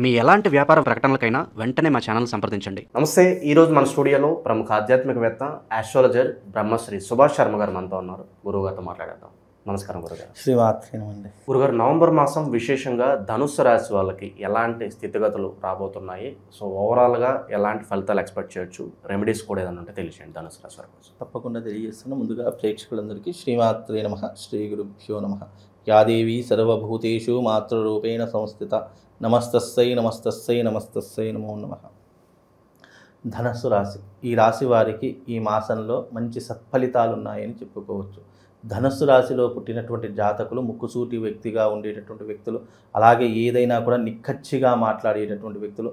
మీ ఎలాంటి వ్యాపార ప్రకటనలకైనా వెంటనే మా ఛానల్ సంప్రదించండి. నమస్తే. ఈరోజు మన స్టూడియోలో ప్రముఖ ఆధ్యాత్మికవేత్త ఆస్ట్రాలజర్ బ్రహ్మశ్రీ సుభాష్ శర్మ గారు మనతో ఉన్నారు. గురువుగారితో మాట్లాడేద్దాం. నమస్కారం గురుగారు. శ్రీమాత్రేనండి. గురుగారు, నవంబర్ మాసం విశేషంగా ధనుస్సు రాశి వాళ్ళకి ఎలాంటి స్థితిగతులు రాబోతున్నాయి? సో ఓవరాల్గా ఎలాంటి ఫలితాలు ఎక్స్పెక్ట్ చేయొచ్చు? రెమెడీస్ కూడా ఏదైనా ఉంటే తెలియజేయండి ధనుస్సు రాశి వారి కోసం. తప్పకుండా తెలియజేస్తున్నా. ముందుగా ప్రేక్షకులందరికీ శ్రీమాత్రే నమః, శ్రీ గురుభ్యో నమః. యాదేవి సర్వభూతేషు మాతృరూపేణ సంస్థిత నమస్తస్సై నమస్తస్సై నమస్తస్సై నమో నమః. ధనస్సు రాశి, ఈ రాశి వారికి ఈ మాసంలో మంచి సత్ఫలితాలు ఉన్నాయని చెప్పుకోవచ్చు. ధనస్సు రాశిలో పుట్టినటువంటి జాతకులు ముక్కుసూటి వ్యక్తిగా ఉండేటటువంటి వ్యక్తులు, అలాగే ఏదైనా కూడా నిక్కచ్చిగా మాట్లాడేటటువంటి వ్యక్తులు,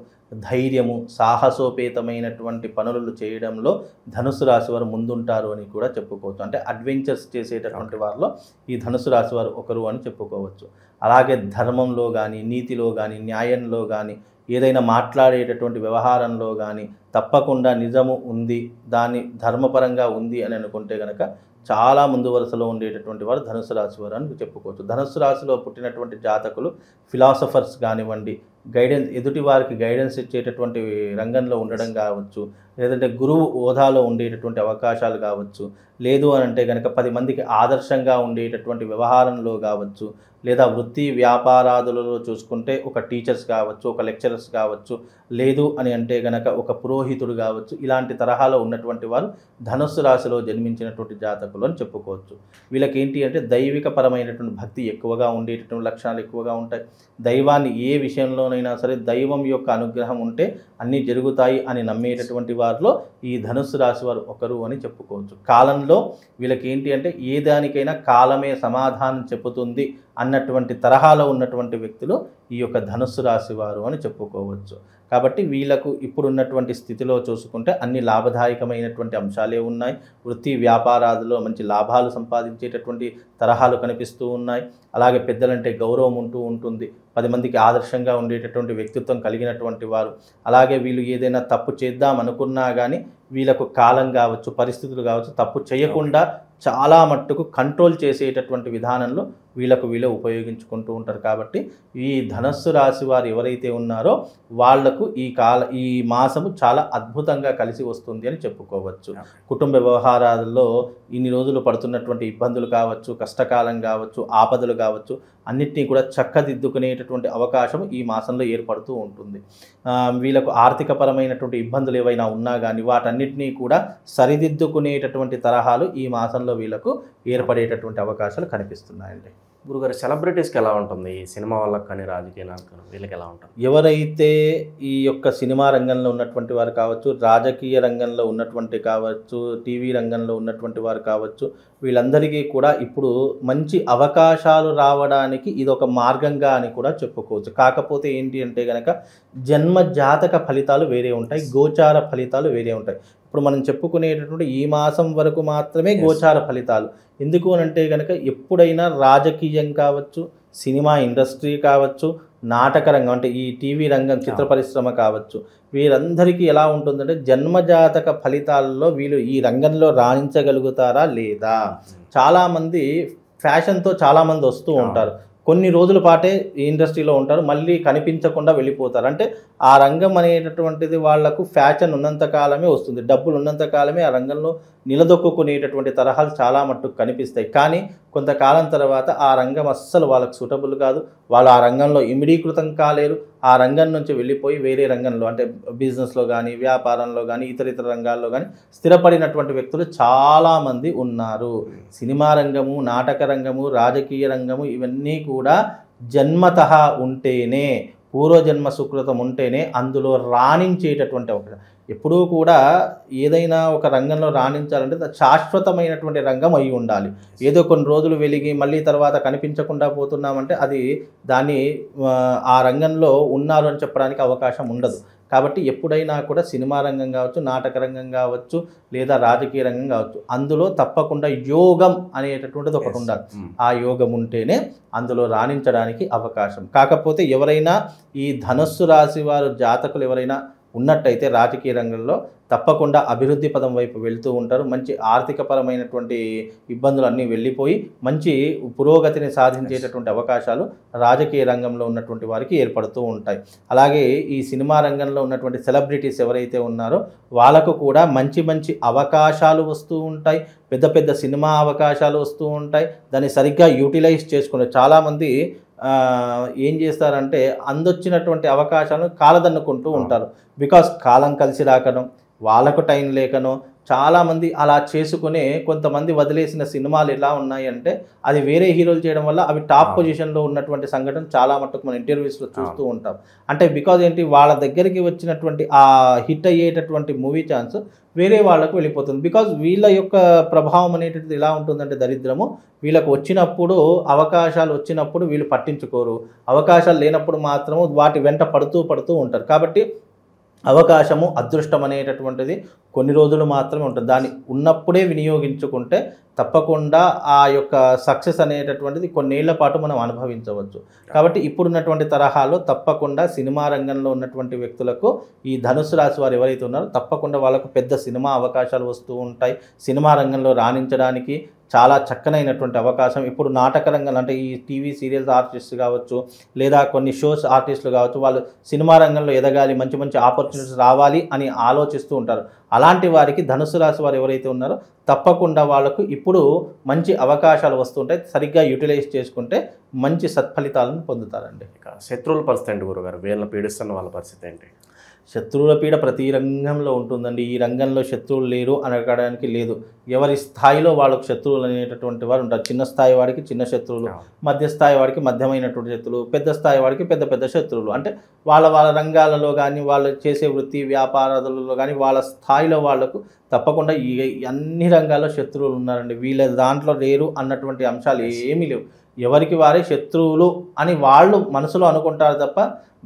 ధైర్యము సాహసోపేతమైనటువంటి పనులు చేయడంలో ధనుసు రాశి వారు ముందుంటారు అని కూడా చెప్పుకోవచ్చు. అంటే అడ్వెంచర్స్ చేసేటటువంటి వారిలో ఈ ధనుసు రాశి వారు ఒకరు అని చెప్పుకోవచ్చు. అలాగే ధర్మంలో కానీ, నీతిలో కానీ, న్యాయంలో కానీ, ఏదైనా మాట్లాడేటటువంటి వ్యవహారంలో కానీ తప్పకుండా నిజము ఉంది, దాని ధర్మపరంగా ఉంది అని అనుకుంటే కనుక చాలా ముందు వరుసలో ఉండేటటువంటి వారు ధనుసు రాశి వారు అని చెప్పుకోవచ్చు. ధనుసు రాశిలో పుట్టినటువంటి జాతకులు ఫిలాసఫర్స్ కానివ్వండి, గైడెన్స్, ఎదుటి వారికి గైడెన్స్ ఇచ్చేటటువంటి రంగంలో ఉండడం కావచ్చు, లేదంటే గురువు హోదాలో ఉండేటటువంటి అవకాశాలు కావచ్చు, లేదు అని అంటే కనుక 10 మందికి ఆదర్శంగా ఉండేటటువంటి వ్యవహారంలో కావచ్చు, లేదా వృత్తి వ్యాపారాదులలో చూసుకుంటే ఒక టీచర్స్ కావచ్చు, ఒక లెక్చరర్స్ కావచ్చు, లేదు అని అంటే కనుక ఒక పురోహితుడు కావచ్చు, ఇలాంటి తరహాలో ఉన్నటువంటి వారు ధనుస్సు రాశిలో జన్మించినటువంటి జాతకులు అని చెప్పుకోవచ్చు. వీళ్ళకి ఏంటి అంటే దైవిక పరమైనటువంటి భక్తి ఎక్కువగా ఉండేటటువంటి లక్షణాలు ఎక్కువగా ఉంటాయి. దైవాన్ని ఏ విషయంలోనైనా సరే దైవం యొక్క అనుగ్రహం ఉంటే అన్నీ జరుగుతాయి అని నమ్మేటటువంటి వారిలో ఈ ధనుస్సు రాశి వారు ఒకరు అని చెప్పుకోవచ్చు. కాలంలో వీళ్ళకి ఏంటి అంటే ఏ దానికైనా కాలమే సమాధానం చెప్పుతుంది అన్నటువంటి తరహాలో ఉన్నటువంటి వ్యక్తులు ఈ యొక్క ధనుస్సు రాశి వారు అని చెప్పుకోవచ్చు. కాబట్టి వీళ్ళకు ఇప్పుడున్నటువంటి స్థితిలో చూసుకుంటే అన్ని లాభదాయకమైనటువంటి అంశాలే ఉన్నాయి. వృత్తి వ్యాపారాలలో మంచి లాభాలు సంపాదించేటటువంటి తరహాలు కనిపిస్తూ ఉన్నాయి. అలాగే పెద్దలంటే గౌరవం ఉంటూ ఉంటుంది. 10 మందికి ఆదర్శంగా ఉండేటటువంటి వ్యక్తిత్వం కలిగినటువంటి వారు. అలాగే వీళ్ళు ఏదైనా తప్పు చేద్దాం అనుకున్నా కానీ వీళ్ళకు కాలం కావచ్చు, పరిస్థితులు కావచ్చు, తప్పు చేయకుండా చాలా మట్టుకు కంట్రోల్ చేసేటటువంటి విధానంలో వీళ్ళు ఉపయోగించుకుంటూ ఉంటారు. కాబట్టి ఈ ధనస్సు రాశి వారు ఎవరైతే ఉన్నారో వాళ్లకు ఈ మాసము చాలా అద్భుతంగా కలిసి వస్తుంది అని చెప్పుకోవచ్చు. కుటుంబ వ్యవహారాలలో ఇన్ని రోజులు పడుతున్నటువంటి ఇబ్బందులు కావచ్చు, కష్టకాలం కావచ్చు, ఆపదలు కావచ్చు, అన్నిటినీ కూడా చక్కదిద్దుకునేటటువంటి అవకాశం ఈ మాసంలో ఏర్పడుతూ ఉంటుంది. వీళ్ళకు ఆర్థికపరమైనటువంటి ఇబ్బందులు ఏవైనా ఉన్నా కానీ వాటన్నిటినీ కూడా సరిదిద్దుకునేటటువంటి తరహాలు ఈ మాసంలో వీళ్ళకు ఏర్పడేటటువంటి అవకాశాలు కనిపిస్తున్నాయండి. గురుగారు, సెలబ్రిటీస్కి ఎలా ఉంటుంది? ఈ సినిమా వాళ్ళకి కానీ రాజకీయ నాయకులు వీళ్ళకి ఎలా ఉంటుంది? ఎవరైతే ఈ యొక్క సినిమా రంగంలో ఉన్నటువంటి వారు కావచ్చు, రాజకీయ రంగంలో ఉన్నటువంటి కావచ్చు, టీవీ రంగంలో ఉన్నటువంటి వారు కావచ్చు, వీళ్ళందరికీ కూడా ఇప్పుడు మంచి అవకాశాలు రావడానికి ఇది ఒక మార్గంగా అని కూడా చెప్పుకోవచ్చు. కాకపోతే ఏంటి అంటే కనుక జన్మ జాతక ఫలితాలు వేరే ఉంటాయి, గోచార ఫలితాలు వేరే ఉంటాయి. ఇప్పుడు మనం చెప్పుకునేటటువంటి ఈ మాసం వరకు మాత్రమే గోచార ఫలితాలు. ఎందుకు అని అంటే కనుక ఎప్పుడైనా రాజకీయం కావచ్చు, సినిమా ఇండస్ట్రీ కావచ్చు, నాటక రంగం అంటే ఈ టీవీ రంగం, చిత్ర పరిశ్రమ కావచ్చు, వీరందరికీ ఎలా ఉంటుందంటే జన్మజాతక ఫలితాలలో వీళ్ళు ఈ రంగంలో రాణించగలుగుతారా లేదా. చాలామంది ఫ్యాషన్తో చాలామంది వస్తూ ఉంటారు, కొన్ని రోజుల పాటే ఈ ఇండస్ట్రీలో ఉంటారు, మళ్ళీ కనిపించకుండా వెళ్ళిపోతారు. అంటే ఆ రంగం అనేటటువంటిది వాళ్లకు ఫ్యాషన్ ఉన్నంత కాలమే వస్తుంది, డబ్బులు ఉన్నంత కాలమే ఆ రంగంలో నిలదొక్కునేటటువంటి తరహాలు చాలా మట్టుకు కనిపిస్తాయి. కానీ కొంతకాలం తర్వాత ఆ రంగం అస్సలు వాళ్ళకు సూటబుల్ కాదు, వాళ్ళు ఆ రంగంలో ఇమిడీకృతం కాలేరు. ఆ రంగం నుంచి వెళ్ళిపోయి వేరే రంగంలో అంటే బిజినెస్లో కానీ, వ్యాపారంలో కానీ, ఇతర రంగాల్లో కానీ స్థిరపడినటువంటి వ్యక్తులు చాలామంది ఉన్నారు. సినిమా రంగము, నాటక రంగము, రాజకీయ రంగము ఇవన్నీ కూడా జన్మతః ఉంటేనే, పూర్వజన్మ సుకృతం ఉంటేనే అందులో రాణించేటటువంటి అవకాశం. ఎప్పుడూ కూడా ఏదైనా ఒక రంగంలో రాణించాలంటే శాశ్వతమైనటువంటి రంగం అయి ఉండాలి. ఏదో కొన్ని రోజులు వెలిగి మళ్ళీ తర్వాత కనిపించకుండా పోతున్నామంటే అది దాన్ని ఆ రంగంలో ఉన్నారు అని చెప్పడానికి అవకాశం ఉండదు. కాబట్టి ఎప్పుడైనా కూడా సినిమా రంగం కావచ్చు, నాటక రంగం కావచ్చు, లేదా రాజకీయ రంగం కావచ్చు, అందులో తప్పకుండా యోగం అనేటటువంటిది ఒకటి ఉండాలి. ఆ యోగం ఉంటేనే అందులో రాణించడానికి అవకాశం. కాకపోతే ఎవరైనా ఈ ధనస్సు రాశి వారు జాతకులు ఎవరైనా ఉన్నట్టయితే రాజకీయ రంగంలో తప్పకుండా అభివృద్ధి పదం వైపు వెళ్తూ ఉంటారు. మంచి ఆర్థికపరమైనటువంటి ఇబ్బందులు అన్నీ వెళ్ళిపోయి మంచి పురోగతిని సాధించేటటువంటి అవకాశాలు రాజకీయ రంగంలో ఉన్నటువంటి వారికి ఏర్పడుతూ ఉంటాయి. అలాగే ఈ సినిమా రంగంలో ఉన్నటువంటి సెలబ్రిటీస్ ఎవరైతే ఉన్నారో వాళ్ళకు కూడా మంచి మంచి అవకాశాలు వస్తూ ఉంటాయి. పెద్ద పెద్ద సినిమా అవకాశాలు వస్తూ ఉంటాయి. దాన్ని సరిగ్గా యూటిలైజ్ చేసుకునే చాలామంది ఏం చేస్తారంటే అందొచ్చినటువంటి అవకాశాలను కాలదన్నుకుంటూ ఉంటారు. బికాస్ కాలం కలిసి రాకను, వాళ్ళకు టైం లేకనో చాలామంది అలా చేసుకునే కొంతమంది వదిలేసిన సినిమాలు ఎలా ఉన్నాయంటే అది వేరే హీరోలు చేయడం వల్ల అవి టాప్ పొజిషన్లో ఉన్నటువంటి సంఘటన చాలా మటుకు మన ఇంటర్వ్యూస్లో చూస్తూ ఉంటాం. అంటే బికాజ్ ఏంటి, వాళ్ళ దగ్గరికి వచ్చినటువంటి ఆ హిట్ అయ్యేటటువంటి మూవీ ఛాన్స్ వేరే వాళ్ళకు వెళ్ళిపోతుంది. బికాజ్ వీళ్ళ యొక్క ప్రభావం అనేటువంటిది ఎలా ఉంటుందంటే దరిద్రము, వీళ్ళకు వచ్చినప్పుడు అవకాశాలు వచ్చినప్పుడు వీళ్ళు పట్టించుకోరు, అవకాశాలు లేనప్పుడు మాత్రము వాటి వెంట పడుతూ ఉంటారు. కాబట్టి అవకాశము అదృష్టం అనేటటువంటిది కొన్ని రోజులు మాత్రమే ఉంటుంది. దాన్ని ఉన్నప్పుడే వినియోగించుకుంటే తప్పకుండా ఆ యొక్క సక్సెస్ అనేటటువంటిది కొన్నేళ్ల పాటు మనం అనుభవించవచ్చు. కాబట్టి ఇప్పుడున్నటువంటి తరహాలో తప్పకుండా సినిమా రంగంలో ఉన్నటువంటి వ్యక్తులకు ఈ ధనుసు రాశి వారు ఎవరైతే ఉన్నారో తప్పకుండా వాళ్ళకు పెద్ద సినిమా అవకాశాలు వస్తూ ఉంటాయి. సినిమా రంగంలో రాణించడానికి చాలా చక్కనైనటువంటి అవకాశం. ఇప్పుడు నాటక రంగంలో అంటే ఈ టీవీ సీరియల్స్ ఆర్టిస్ట్ కావచ్చు, లేదా కొన్ని షోస్ ఆర్టిస్టులు కావచ్చు, వాళ్ళు సినిమా రంగంలో ఎదగాలి, మంచి మంచి ఆపర్చునిటీస్ రావాలి అని ఆలోచిస్తూ ఉంటారు. అలాంటి వారికి ధనుసు రాశి వారు ఎవరైతే ఉన్నారో తప్పకుండా వాళ్ళకు ఇప్పుడు మంచి అవకాశాలు వస్తుంటాయి. సరిగ్గా యూటిలైజ్ చేసుకుంటే మంచి సత్ఫలితాలను పొందుతారండి. ఇక శత్రువుల పరిస్థితి ఏంటి గురుగారు? వీళ్ళని పీడిస్తున్న వాళ్ళ పరిస్థితి ఏంటి? శత్రువుల పీడ ప్రతి రంగంలో ఉంటుందండి. ఈ రంగంలో శత్రువులు లేరు అనడానికి లేదు. ఎవరి స్థాయిలో వాళ్ళకు శత్రువులు అనేటటువంటి వారు ఉంటారు. చిన్న స్థాయి వాడికి చిన్న శత్రువులు, మధ్య స్థాయి వాడికి మధ్యమైనటువంటి శత్రువులు, పెద్ద స్థాయి వాడికి పెద్ద పెద్ద శత్రువులు. అంటే వాళ్ళ రంగాలలో కానీ, వాళ్ళు చేసే వృత్తి వ్యాపారాలలో కానీ వాళ్ళ స్థాయిలో వాళ్లకు తప్పకుండా ఈ అన్ని రంగాల్లో శత్రువులు ఉన్నారండి. వీళ్ళ దాంట్లో లేరు అన్నటువంటి అంశాలు ఏమీ లేవు. ఎవరికి వారే శత్రువులు అని వాళ్ళు మనసులో అనుకుంటారు తప్ప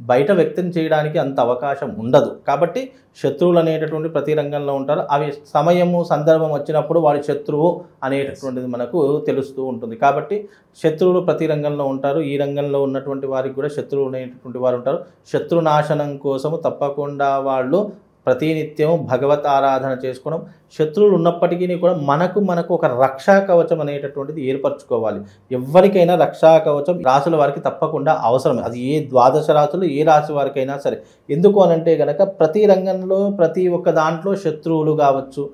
బయట వ్యక్తం చేయడానికి అంత అవకాశం ఉండదు. కాబట్టి శత్రువులు అనేటటువంటి ప్రతి రంగంలో ఉంటారు. అవి సమయము సందర్భం వచ్చినప్పుడు వాడి శత్రువు అనేటటువంటిది మనకు తెలుస్తూ ఉంటుంది. కాబట్టి శత్రువులు ప్రతి రంగంలో ఉంటారు. ఈ రంగంలో ఉన్నటువంటి వారికి కూడా శత్రువులు అనేటటువంటి వారు ఉంటారు. శత్రునాశనం కోసము తప్పకుండా వాళ్ళు ప్రతినిత్యం భగవత్ ఆరాధన చేసుకోవడం, శత్రువులు ఉన్నప్పటికీ కూడా మనకు ఒక రక్షా కవచం అనేటటువంటిది ఏర్పరచుకోవాలి. ఎవరికైనా రక్షా కవచం రాశుల వారికి తప్పకుండా అవసరం. అది ఏ ద్వాదశ రాశులు ఏ రాశి వారికైనా సరే. ఎందుకు అనంటే కనుక ప్రతి రంగంలో ప్రతి ఒక్క దాంట్లో శత్రువులు కావచ్చు,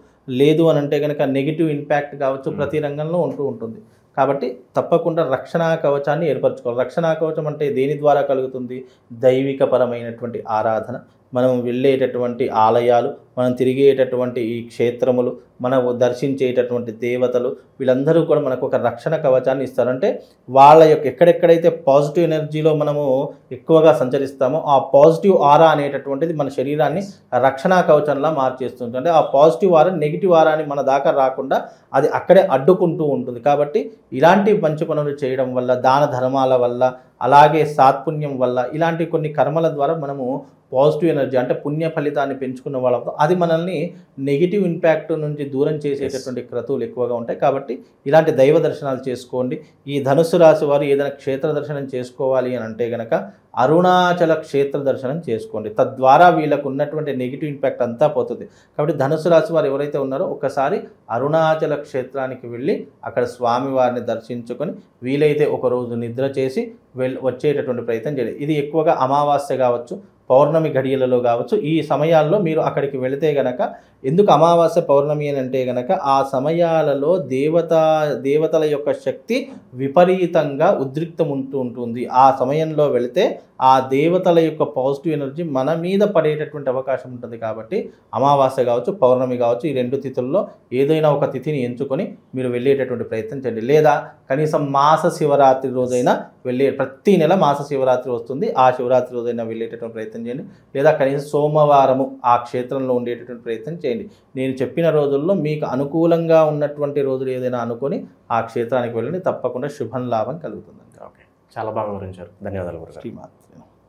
లేదు అనంటే కనుక నెగిటివ్ ఇంపాక్ట్ కావచ్చు, ప్రతి రంగంలో ఉంటుంది. కాబట్టి తప్పకుండా రక్షణా కవచాన్ని ఏర్పరచుకోవాలి. రక్షణా కవచం అంటే దేని ద్వారా కలుగుతుంది? దైవికపరమైనటువంటి ఆరాధన, మనం వెళ్ళేటటువంటి ఆలయాలు, మనం తిరిగేటటువంటి ఈ క్షేత్రములు, మనం దర్శించేటటువంటి దేవతలు, వీళ్ళందరూ కూడా మనకు ఒక రక్షణ కవచాన్ని ఇస్తారు. అంటే వాళ్ళ యొక్క ఎక్కడెక్కడైతే పాజిటివ్ ఎనర్జీలో మనము ఎక్కువగా సంచరిస్తామో ఆ పాజిటివ్ ఆరా అనేటటువంటిది మన శరీరాన్ని రక్షణా కవచంలా మార్చేస్తుంది. అంటే ఆ పాజిటివ్ ఆరా నెగిటివ్ ఆరాని మన దాకా రాకుండా అది అక్కడే అడ్డుకుంటూ ఉంటుంది. కాబట్టి ఇలాంటి మంచి పనులు చేయడం వల్ల, దాన ధర్మాల వల్ల, అలాగే సాత్పుణ్యం వల్ల, ఇలాంటి కొన్ని కర్మల ద్వారా మనము పాజిటివ్ ఎనర్జీ అంటే పుణ్య ఫలితాన్ని పెంచుకున్న వాళ్ళతో అది మనల్ని నెగిటివ్ ఇంపాక్ట్ నుంచి దూరం చేసేటటువంటి క్రతువులు ఎక్కువగా ఉంటాయి. కాబట్టి ఇలాంటి దైవ దర్శనాలు చేసుకోండి. ఈ ధనుసు రాశి వారు ఏదైనా క్షేత్ర దర్శనం చేసుకోవాలి అని అంటే కనుక అరుణాచల క్షేత్ర దర్శనం చేసుకోండి. తద్వారా వీళ్ళకు ఉన్నటువంటి నెగిటివ్ ఇంపాక్ట్ అంతా పోతుంది. కాబట్టి ధనుసు రాశి వారు ఎవరైతే ఉన్నారో ఒకసారి అరుణాచల క్షేత్రానికి వెళ్ళి అక్కడ స్వామివారిని దర్శించుకొని వీలైతే ఒకరోజు నిద్ర చేసి వచ్చేటటువంటి ప్రయత్నం చేయండి. ఇది ఎక్కువగా అమావాస్య కావచ్చు, పౌర్ణమి ఘడియలలో కావచ్చు, ఈ సమయాల్లో మీరు అక్కడికి వెళితే గనక, ఎందుకు అమావాస్య పౌర్ణమి అని అంటే గనక ఆ సమయాలలో దేవతల యొక్క శక్తి విపరీతంగా ఉద్రిక్తం ఉంటుంది. ఆ సమయంలో వెళితే ఆ దేవతల యొక్క పాజిటివ్ ఎనర్జీ మన మీద పడేటటువంటి అవకాశం ఉంటుంది. కాబట్టి అమావాస్య కావచ్చు, పౌర్ణమి కావచ్చు, ఈ రెండు తిథుల్లో ఏదైనా ఒక తిథిని ఎంచుకొని మీరు వెళ్ళేటటువంటి ప్రయత్నం చేయండి. లేదా కనీసం మాస శివరాత్రి రోజైనా ప్రతి నెల మాస శివరాత్రి వస్తుంది, ఆ శివరాత్రి రోజైనా వెళ్ళేటటువంటి ప్రయత్నం చేయండి. లేదా కనీసం సోమవారము ఆ క్షేత్రంలో ఉండేటటువంటి ప్రయత్నం చేయండి. నేను చెప్పిన రోజుల్లో మీకు అనుకూలంగా ఉన్నటువంటి రోజులు ఏదైనా అనుకొని ఆ క్షేత్రానికి వెళ్ళండి. తప్పకుండా శుభం లాభం కలుగుతుందండి. ఓకే, చాలా బాగా వివరించారు. ధన్యవాదాలు గురుగారు. శ్రీమాత్రే నమః.